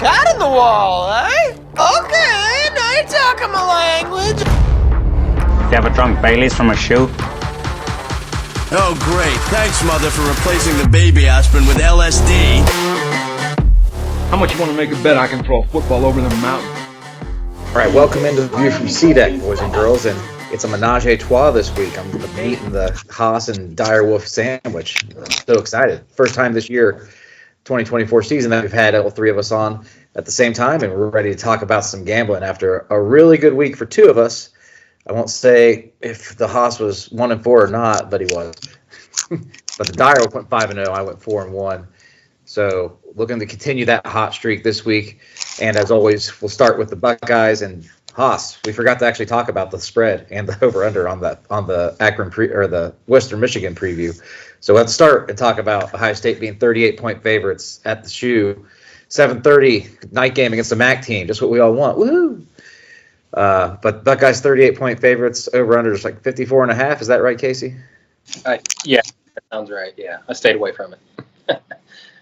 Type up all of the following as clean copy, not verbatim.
cat in the wall, eh? Okay, now you're talking my language. You ever drunk Baileys from a shoe? Oh, great. Thanks, Mother, for replacing the baby aspirin with LSD. How much you want to make a bet I can throw a football over the mountain? All right, welcome into the View from C-Deck, boys and girls, and it's a menage a trois this week. I'm eating the Haas and Dyerwolf sandwich. I'm so excited. First time this year, 2024 season, that we've had all three of us on at the same time, and we're ready to talk about some gambling after a really good week for two of us. I won't say if the Haas was 1-4 or not, but he was. But the Dyerwolf went 5-0. I went 4-1. So looking to continue that hot streak this week. And as always, we'll start with the Buckeyes and Haas. We forgot to actually talk about the spread and the over/under on the Akron or the Western Michigan preview. So let's start and talk about Ohio State being 38-point favorites at the shoe. 7:30 night game against the MAC team, just what we all want. Woohoo! But Buckeyes 38-point favorites, over/under is like 54.5. Is that right, Casey? Yeah, that sounds right. Yeah, I stayed away from it.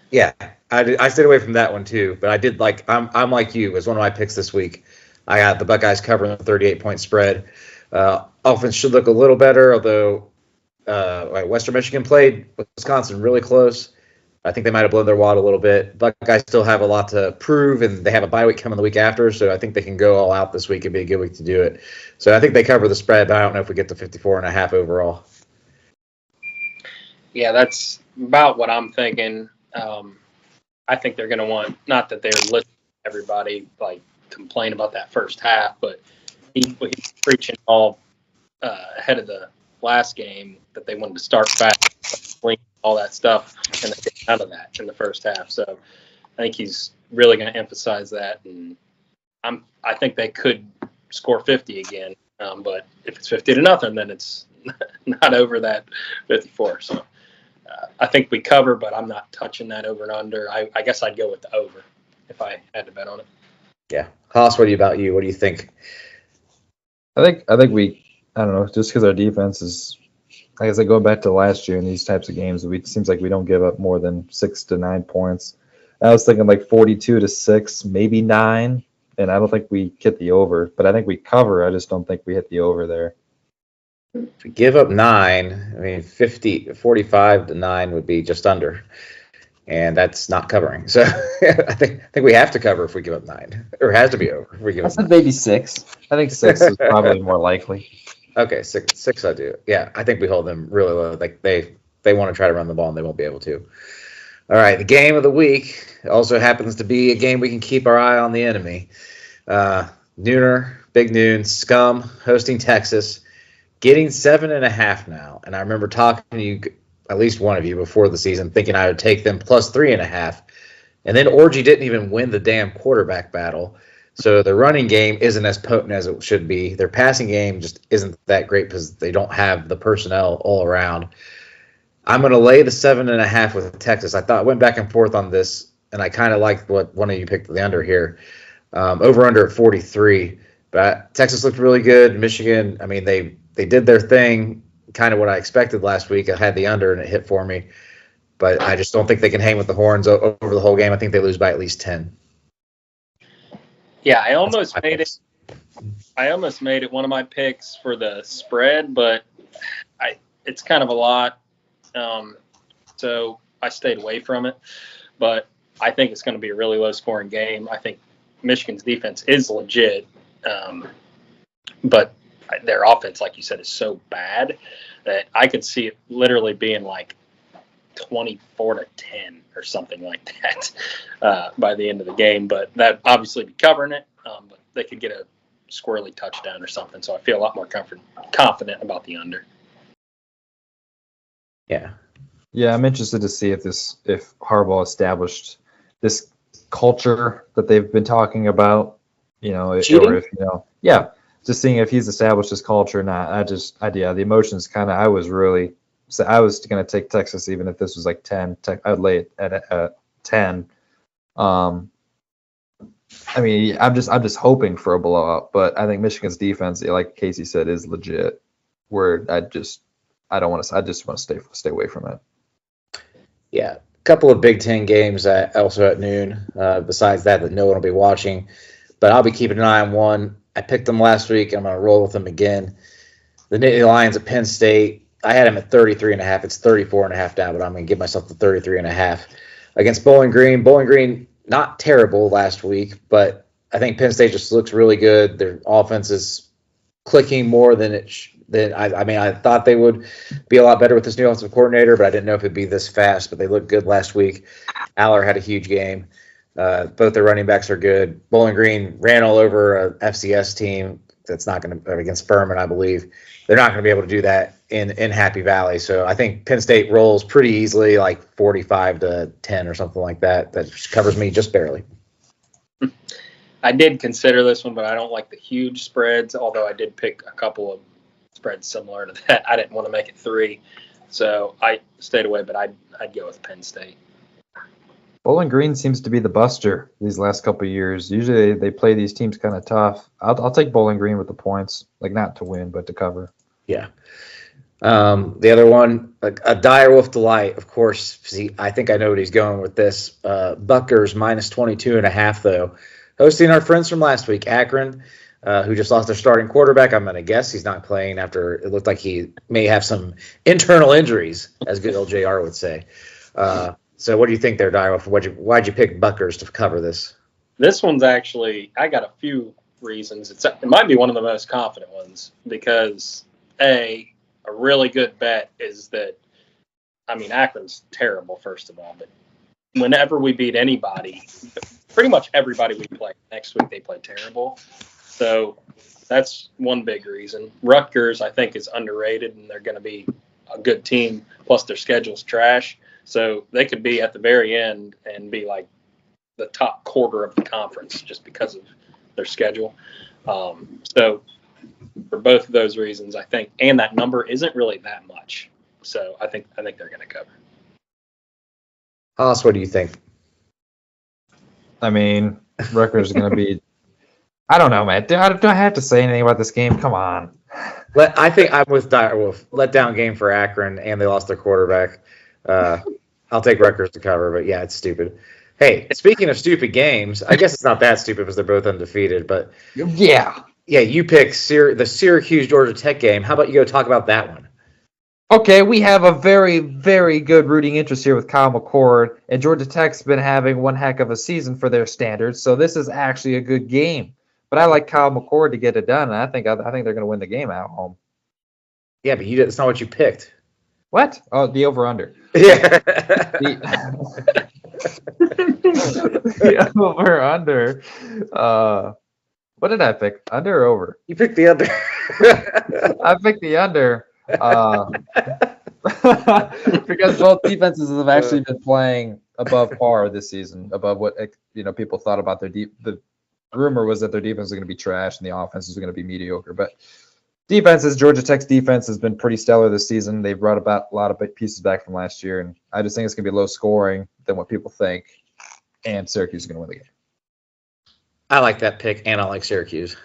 Yeah, I stayed away from that one too. But I did like I'm like you. It was one of my picks this week. I got the Buckeyes covering the 38-point spread. Offense should look a little better, although Western Michigan played Wisconsin really close. I think they might have blown their wad a little bit. Buckeyes still have a lot to prove, and they have a bye week coming the week after, so I think they can go all out this week. It'd be a good week to do it. So I think they cover the spread, but I don't know if we get to 54.5 overall. Yeah, that's about what I'm thinking. I think they're going to want, not that they're listening to everybody like complain about that first half, but he's preaching all ahead of the last game that they wanted to start fast, all that stuff, and they did none of that in the first half. So I think he's really going to emphasize that, and I think they could score 50 again, but if it's 50-0, then it's not over that 54. So I think we cover, but I'm not touching that over and under. I guess I'd go with the over if I had to bet on it. Yeah, Haas, what do you think? I think I don't know, just because our defense is, like I said, going back to last year in these types of games, it seems like we don't give up more than 6 to 9 points. I was thinking like 42-6, maybe 9, and I don't think we hit the over, but I think we cover. I just don't think we hit the over there. If we give up 9, I mean 45-9 would be just under, and that's not covering. So I think we have to cover if we give up 9, or it has to be over if we give I up said 9. maybe 6. I think 6 is probably more likely. Okay, six I do. Yeah, I think we hold them really low. Like they want to try to run the ball and they won't be able to. All right, the game of the week also happens to be a game we can keep our eye on the enemy. Nooner, big noon, scUM hosting Texas, getting 7.5 now. And I remember talking to you, at least one of you, before the season, thinking I would take them plus 3.5. And then Orgy didn't even win the damn quarterback battle. So the running game isn't as potent as it should be. Their passing game just isn't that great because they don't have the personnel all around. I'm going to lay the 7.5 with Texas. I went back and forth on this, and I kind of liked what one of you picked the under here. Over/under at 43. But Texas looked really good. Michigan, I mean, they did their thing, kind of what I expected last week. I had the under, and it hit for me. But I just don't think they can hang with the horns over the whole game. I think they lose by at least 10. Yeah, I almost made it one of my picks for the spread, but it's kind of a lot. So I stayed away from it. But I think it's going to be a really low-scoring game. I think Michigan's defense is legit, but their offense, like you said, is so bad that I could see it literally being like 24-10 or something like that by the end of the game. But that obviously be covering it, but they could get a squirrely touchdown or something. So I feel a lot more confident about the under. Yeah, I'm interested to see if Harbaugh established this culture that they've been talking about, or if just seeing if he's established this culture or not. The emotions I was going to take Texas even if this was like 10. I'd lay it at 10. I mean, I'm just hoping for a blowout, but I think Michigan's defense, like Casey said, is legit. Where I just want to stay away from it. Yeah, couple of Big Ten games also at noon. Besides that no one will be watching. But I'll be keeping an eye on one. I picked them last week. I'm going to roll with them again. The Nittany Lions at Penn State. I had them at 33.5. It's 34.5 now, but I'm going to give myself the 33.5 against Bowling Green. Bowling Green, not terrible last week, but I think Penn State just looks really good. Their offense is clicking more than I thought they would be a lot better with this new offensive coordinator, but I didn't know if it'd be this fast. But they looked good last week. Aller had a huge game. Both their running backs are good. Bowling Green ran all over a FCS team that's not going to against Furman, I believe. They're not going to be able to do that in Happy Valley. So I think Penn State rolls pretty easily, like 45-10 or something like that. That covers me just barely. I did consider this one, but I don't like the huge spreads, although I did pick a couple of spreads similar to that. I didn't want to make it 3, so I stayed away, but I'd go with Penn State. Bowling Green seems to be the buster these last couple of years. Usually they play these teams kind of tough. I'll take Bowling Green with the points, like not to win, but to cover. Yeah. The other one, a Dyerwolf delight, of course. See, I think I know what he's going with this. Buckers minus 22.5, though. Hosting our friends from last week, Akron, who just lost their starting quarterback. I'm going to guess he's not playing after it looked like he may have some internal injuries, as good old JR would say. So what do you think there, Dyerwolf? Why'd you pick Buckers to cover this? This one's actually, I got a few reasons. It might be one of the most confident ones because, a really good bet is that, Akron's terrible, first of all, but whenever we beat anybody, pretty much everybody we play, next week they play terrible. So that's one big reason. Rutgers, I think, is underrated, and they're going to be a good team, plus their schedule's trash. So they could be at the very end and be like the top quarter of the conference just because of their schedule. So for both of those reasons, I think, and that number isn't really that much. So I think they're going to cover. Haas, what do you think? Rutgers is going to be. I don't know, man. Do I have to say anything about this game? Come on. I think I'm with Dyerwolf. Letdown game for Akron, and they lost their quarterback. I'll take Rutgers to cover, but yeah, it's stupid. Hey, speaking of stupid games, I guess it's not that stupid because they're both undefeated, but Yeah, you pick the Syracuse Georgia Tech game. How about you go talk about that one? Okay, we have a very, very good rooting interest here with Kyle McCord, and Georgia Tech's been having one heck of a season for their standards, so this is actually a good game. But I like Kyle McCord to get it done, and I think they're going to win the game at home. Yeah, but that's not what you picked. What? Oh, the over-under. Yeah. The over-under. What did I pick? Under or over? You picked the under. I picked the under. Because both defenses have actually been playing above par this season, above what people thought about their the rumor was that their defense was going to be trash and the offense was going to be mediocre. But Georgia Tech's defense has been pretty stellar this season. They've brought about a lot of pieces back from last year, and I just think it's going to be low scoring than what people think, and Syracuse is going to win the game. I like that pick, and I like Syracuse.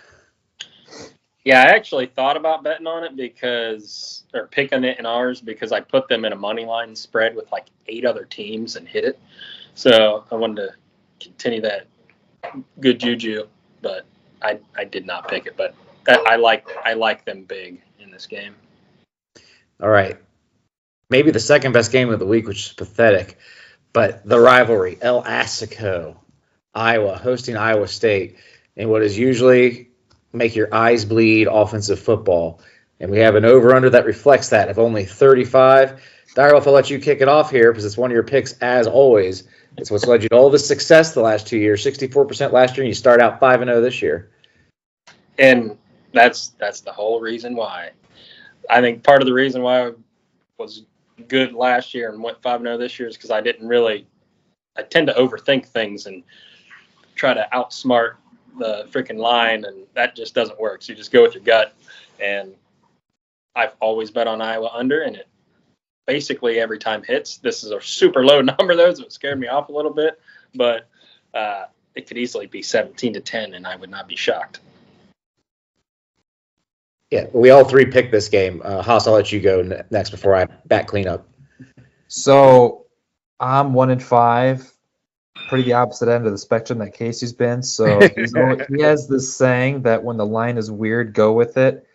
Yeah, I actually thought about betting on it or picking it in ours because I put them in a money line spread with like 8 other teams and hit it. So I wanted to continue that good juju, but I did not pick it. But I like them big in this game. All right. Maybe the second best game of the week, which is pathetic, but the rivalry, El Assico, Iowa, hosting Iowa State, in what is usually make your eyes bleed offensive football. And we have an over-under that reflects that of only 35. Dyerwolf, I'll let you kick it off here because it's one of your picks as always. It's what's led you to all this success the last 2 years, 64% last year, and you start out 5-0 this year. And that's the whole reason why. I think part of the reason why I was good last year and went 5-0 this year is because I tend to overthink things and try to outsmart the freaking line, and that just doesn't work. So you just go with your gut, and I've always bet on Iowa under, and it basically every time hits. This is a super low number, though, so it scared me off a little bit, but it could easily be 17-10, and I would not be shocked. Yeah, we all three picked this game. Haas, I'll let you go next before I back clean up. So I'm 1-5, pretty the opposite end of the spectrum that Casey's been. So he has this saying that when the line is weird, go with it.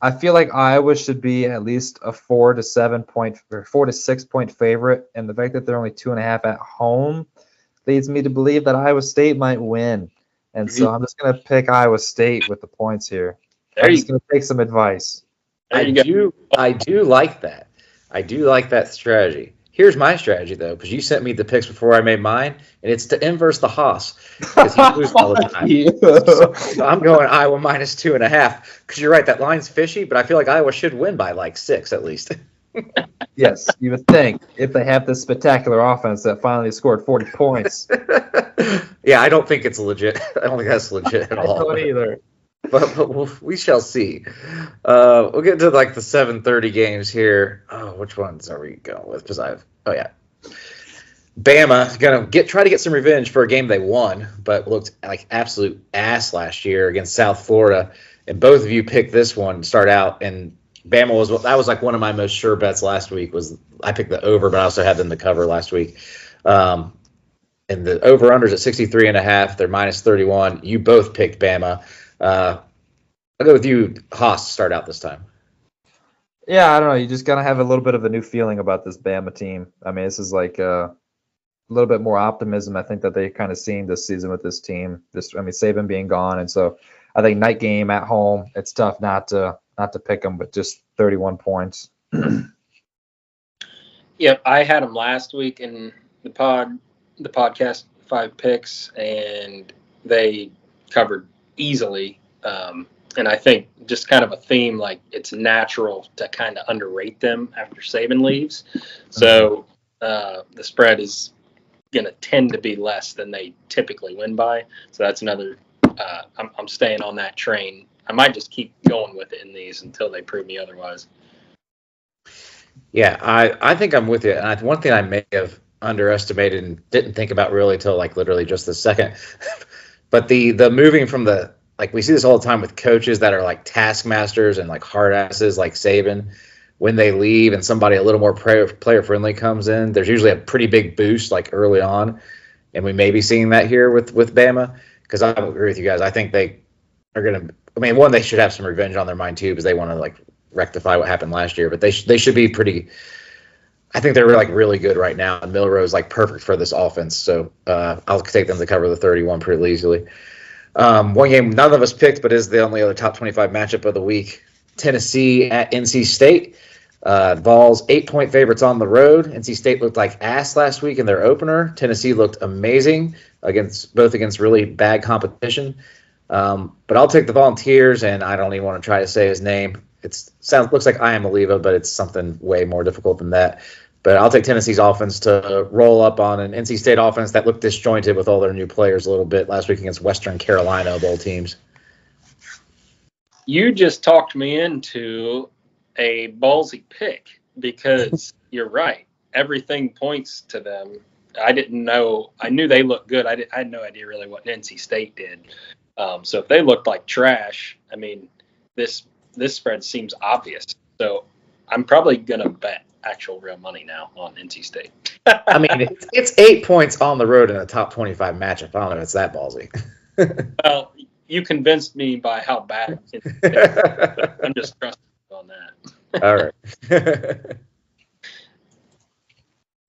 I feel like Iowa should be at least a 4 to 6 point favorite, and the fact that they're only 2.5 at home leads me to believe that Iowa State might win. And so I'm just going to pick Iowa State with the points here. I'm just going to take some advice. I do like that. I do like that strategy. Here's my strategy, though, because you sent me the picks before I made mine, and it's to inverse the Haas because he loses all the time. So I'm going Iowa minus 2.5 because you're right. That line's fishy, but I feel like Iowa should win by like 6 at least. Yes, you would think if they have this spectacular offense that finally scored 40 points. Yeah, I don't think it's legit. I don't think that's legit at all. I don't either. But we shall see. We'll get to like the 7:30 games here. Oh, which ones are we going with? Because Bama gonna try to get some revenge for a game they won, but looked like absolute ass last year against South Florida. And both of you picked this one to start out, and Bama was like one of my most sure bets last week. I picked the over, but I also had them to cover last week. And the over-unders at 63.5. They're minus 31. You both picked Bama. I'll go with you, Haas, to start out this time. Yeah, I don't know. You just gotta have a little bit of a new feeling about this Bama team. I mean, this is like a little bit more optimism. I think that they kind of seen this season with this team. Saban being gone, and so I think night game at home. It's tough not to pick them, but just 31 points. Yep, I had them last week in the podcast 5 picks, and they covered easily. And I think just kind of a theme, like it's natural to kind of underrate them after Saban leaves. So the spread is going to tend to be less than they typically win by. So that's another, I'm staying on that train. I might just keep going with it in these until they prove me otherwise. Yeah, I think I'm with you. And one thing I may have underestimated and didn't think about really till like literally just the second, but the moving from like we see this all the time with coaches that are like taskmasters and like hard asses like Saban. When they leave and somebody a little more player friendly comes in, there's usually a pretty big boost like early on, and we may be seeing that here with Bama. Because I agree with you guys. I think they are going to. I mean, one, they should have some revenge on their mind too, because they want to like rectify what happened last year. But they should be pretty. I think they're like really good right now, and Milroe's like perfect for this offense. So I'll take them to cover the 31 pretty easily. One game none of us picked, but is the only other top 25 matchup of the week. Tennessee at NC State. Vols 8-point favorites on the road. NC State looked like ass last week in their opener. Tennessee looked amazing against really bad competition. But I'll take the Volunteers, and I don't even want to try to say his name. Looks like I am Oliva, but it's something way more difficult than that. But I'll take Tennessee's offense to roll up on an NC State offense that looked disjointed with all their new players a little bit last week against Western Carolina of all teams. You just talked me into a ballsy pick because you're right. Everything points to them. I didn't know. I knew they looked good. I had no idea really what NC State did. So if they looked like trash, I mean, this spread seems obvious. So I'm probably going to bet actual real money now on NC State. I mean, it's 8 points on the road in a top 25 matchup. I don't know if it's that ballsy. Well, you convinced me by how bad it is. I'm just trusting on that. All right.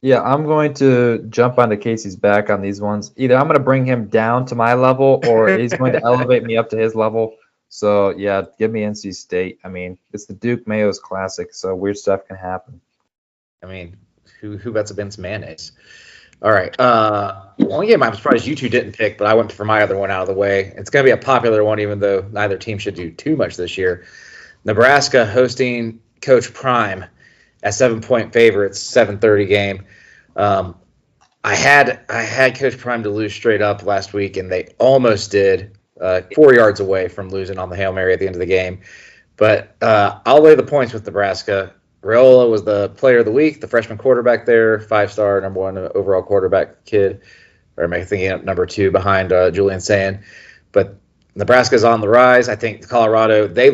Yeah, I'm going to jump onto Casey's back on these ones. Either I'm going to bring him down to my level, or he's going to elevate me up to his level. So, yeah, give me NC State. I mean, it's the Duke Mayo's Classic, so weird stuff can happen. I mean, who bets against mayonnaise? All right. One game I'm surprised you two didn't pick, but I went for my other one out of the way. It's going to be a popular one, even though neither team should do too much this year. Nebraska hosting Coach Prime at 7-point favorites, 7:30 game. I had Coach Prime to lose straight up last week, and they almost did, 4 yards away from losing on the Hail Mary at the end of the game. But I'll lay the points with Nebraska. Raiola was the player of the week, the freshman quarterback there, 5-star, number 1 overall quarterback kid. Or am I thinking number 2 behind Julian Sand? But Nebraska's on the rise. I think Colorado, they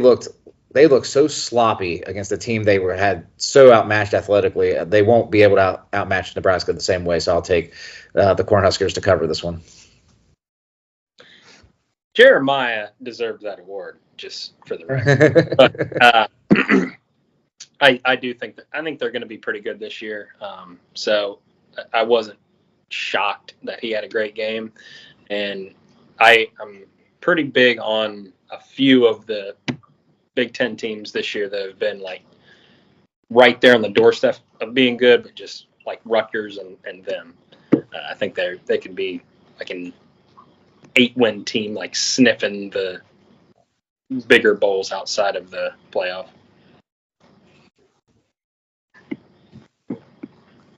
they look so sloppy against a team they had so outmatched athletically. They won't be able to outmatch Nebraska the same way. So I'll take the Cornhuskers to cover this one. Jeremiah deserves that award, just for the record. But I do think I think they're going to be pretty good this year. So I wasn't shocked that he had a great game, and I'm pretty big on a few of the Big Ten teams this year that have been like right there on the doorstep of being good, but just like Rutgers and them. I think they could be like an 8-win team, like sniffing the bigger bowls outside of the playoff.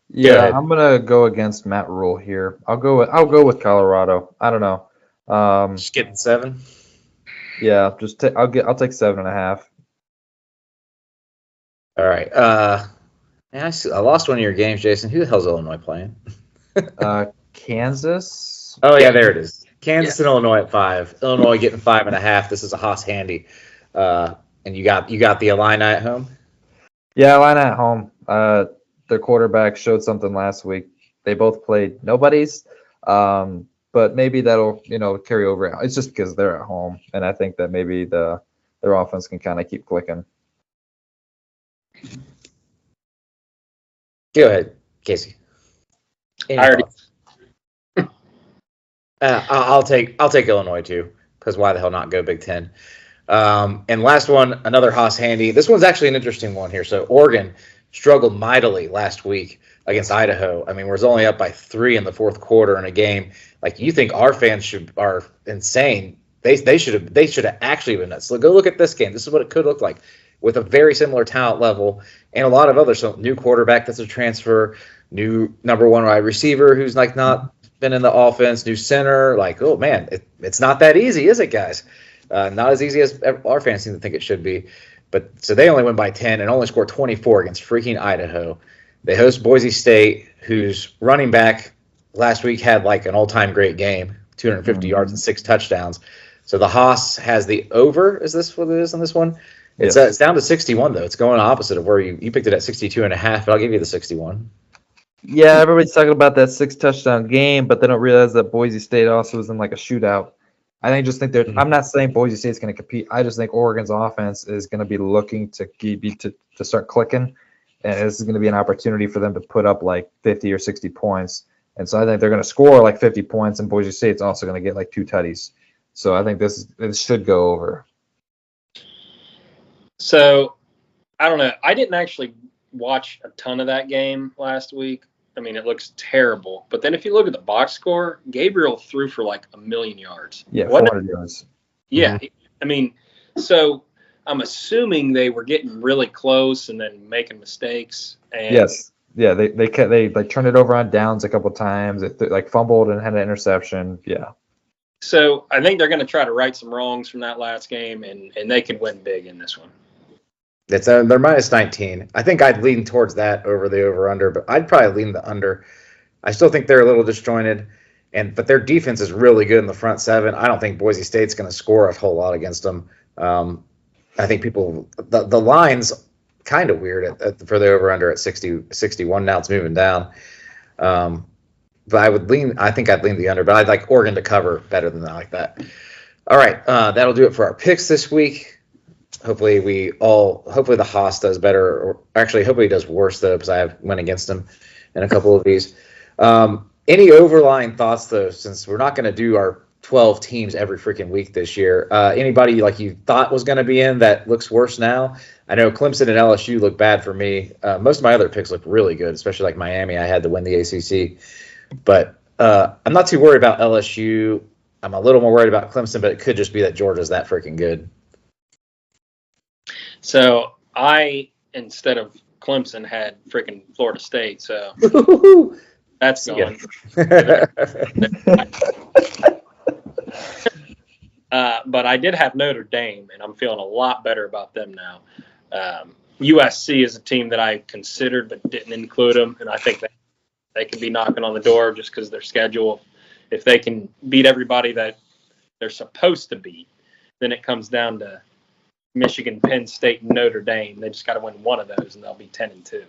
Yeah, I'm gonna go against Matt Rule here. I'll go with Colorado. I don't know. Just getting 7. Yeah, I'll take 7.5. All right. Man, I lost one of your games, Jason. Who the hell's Illinois playing? Kansas. Oh yeah, there it is. Kansas and Illinois at 5. Illinois getting 5.5. This is a Haas handy. And you got the Illini at home. Yeah, Illini at home. Their quarterback showed something last week. They both played nobodies, but maybe that'll carry over. It's just because they're at home, and I think that maybe their offense can kind of keep clicking. Go ahead, Casey. I'll take Illinois too, because why the hell not go Big Ten? And last one, another Haas handy. This one's actually an interesting one here. So Oregon struggled mightily last week against Idaho. I mean, we're only up by 3 in the fourth quarter in a game. Like, you think our fans are insane? They should have actually been nuts. So go look at this game. This is what it could look like with a very similar talent level and a lot of others. So new quarterback that's a transfer, new number 1 wide receiver who's like not been in the offense, new center. Like, oh man, it's not that easy, is it, guys? Not as easy as our fans seem to think it should be. But so they only win by 10 and only scored 24 against freaking Idaho. They host Boise State, whose running back last week had like an all-time great game, 250 yards and 6 touchdowns. So the Haas has the over. Is this what it is on this one? It's down to 61 though. It's going opposite of where you picked it at 62.5. But I'll give you the 61. Yeah, everybody's talking about that 6 touchdown game, but they don't realize that Boise State also was in like a shootout. I just think I'm not saying Boise State's going to compete. I just think Oregon's offense is going to be looking to start clicking, and this is going to be an opportunity for them to put up like 50 or 60 points. And so I think they're going to score like 50 points, and Boise State's also going to get like 2 tutties. So I think this should go over. So I don't know. I didn't actually watch a ton of that game last week. I mean, it looks terrible. But then if you look at the box score, Gabriel threw for like 1,000,000 yards. Yeah, 400 yards. Yeah. I mean, so I'm assuming they were getting really close and then making mistakes. And yes. Yeah, they turned it over on downs a couple times. They like fumbled and had an interception. Yeah. So I think they're going to try to right some wrongs from that last game, and they could win big in this one. They're minus 19. I think I'd lean towards that over the over-under, but I'd probably lean the under. I still think they're a little disjointed, but their defense is really good in the front 7. I don't think Boise State's going to score a whole lot against them. I think the line's kind of weird for the over-under at 61. Now it's moving down. But I think I'd lean the under, but I'd like Oregon to cover better than that, like that. All right, that'll do it for our picks this week. Hopefully the Haas does better, or actually hopefully he does worse though, because I went against him in a couple of these. Any overlying thoughts though, since we're not going to do our 12 teams every freaking week this year? Anybody like you thought was going to be in that looks worse now? I know Clemson and LSU look bad for me. Most of my other picks look really good, especially like Miami. I had to win the ACC, but I'm not too worried about LSU. I'm a little more worried about Clemson, but it could just be that Georgia's that freaking good. So I, instead of Clemson, had freaking Florida State. So that's going. But I did have Notre Dame, and I'm feeling a lot better about them now. USC is a team that I considered but didn't include them, and I think that they could be knocking on the door just because their schedule. If they can beat everybody that they're supposed to beat, then it comes down to Michigan, Penn State, and Notre Dame. They just got to win one of those, and they'll be 10-2.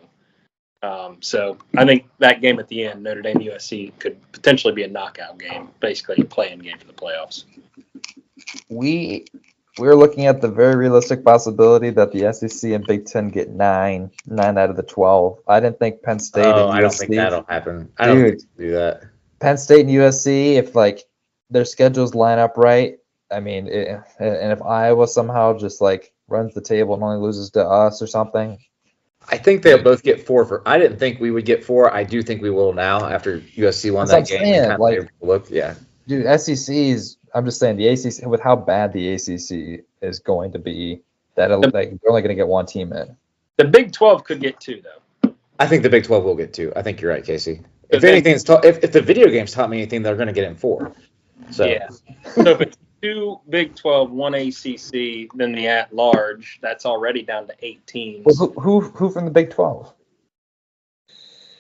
So I think that game at the end, Notre Dame USC, could potentially be a knockout game, basically a play-in game for the playoffs. We're looking at the very realistic possibility that the SEC and Big Ten get 9 out of the 12. I didn't think Penn State and USC. I don't think that'll happen. I don't think they'll do that. Penn State and USC, if like their schedules line up right, I mean, and if Iowa somehow just like runs the table and only loses to us or something. I think they'll both get 4 I didn't think we would get 4. I do think we will now after USC won that game. Yeah. Dude, SEC's. I'm just saying the ACC, with how bad the ACC is going to be, that they're only going to get one team in. The Big 12 could get 2, though. I think the Big 12 will get 2. I think you're right, Casey. If anything's if the video games taught me anything, they're going to get in 4. So yeah. So if it's 2 Big 12, 1 ACC, then the at-large, that's already down to 8 teams. Well, who from the Big 12?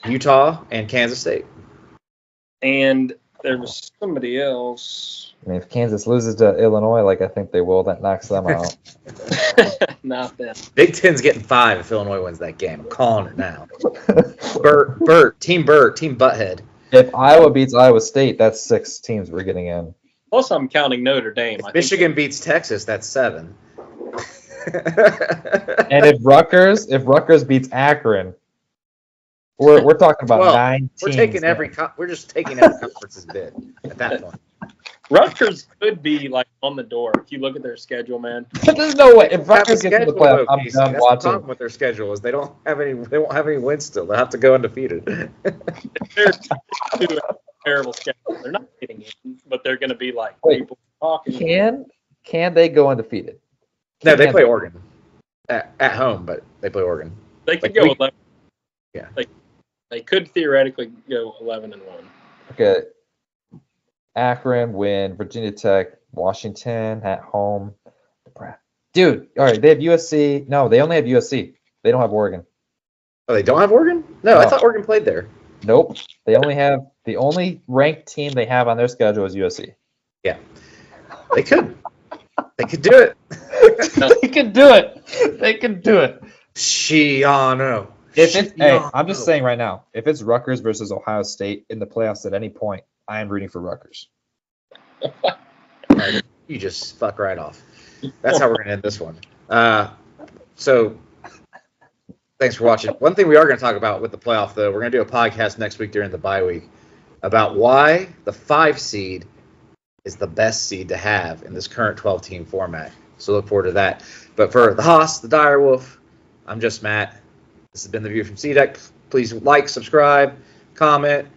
Utah and Kansas State. And there was somebody else. I mean, if Kansas loses to Illinois, like I think they will, that knocks them out. Not them. Big Ten's getting 5 if Illinois wins that game. I'm calling it now. Team Butthead. If Iowa beats Iowa State, that's 6 teams we're getting in. Plus, I'm counting Notre Dame. If Michigan beats Texas, that's 7. And if Rutgers beats Akron, we're talking about 9 teams. We're just taking every conference's bid at that point. Rutgers could be like on the door if you look at their schedule, man. There's no way. If Rutgers gets to the playoffs, I'm done watching. The problem with their schedule is they won't have any wins still. They'll have to go undefeated. They're a terrible schedule. They're not getting in, but they're going to be like people talking. Can they go undefeated? No, they play Oregon at home, but they play Oregon. They could go 11. Yeah, they could theoretically go 11-1. Okay. Akron win, Virginia Tech, Washington at home. Dude, all right, they have USC. No, they only have USC. They don't have Oregon. Oh, they don't have Oregon? No, I thought Oregon played there. Nope. They only have the only ranked team they have on their schedule is USC. Yeah. They could. They could do it. They could do it. They could do it. Shiano. I'm just saying right now, if it's Rutgers versus Ohio State in the playoffs at any point, I am rooting for Rutgers. You just fuck right off. That's how we're going to end this one. So, thanks for watching. One thing we are going to talk about with the playoff, though, we're going to do a podcast next week during the bye week about why the 5 seed is the best seed to have in this current 12-team format. So look forward to that. But for the Haas, the Dyerwolf, I'm just Matt. This has been The View from C-Deck. Please like, subscribe, comment.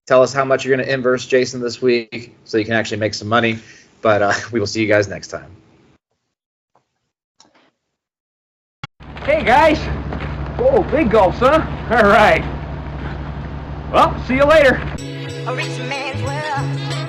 Tell us how much you're going to inverse Jason this week so you can actually make some money. But we will see you guys next time. Hey, guys. Oh, big gulps, huh? All right. Well, see you later. A rich man's world.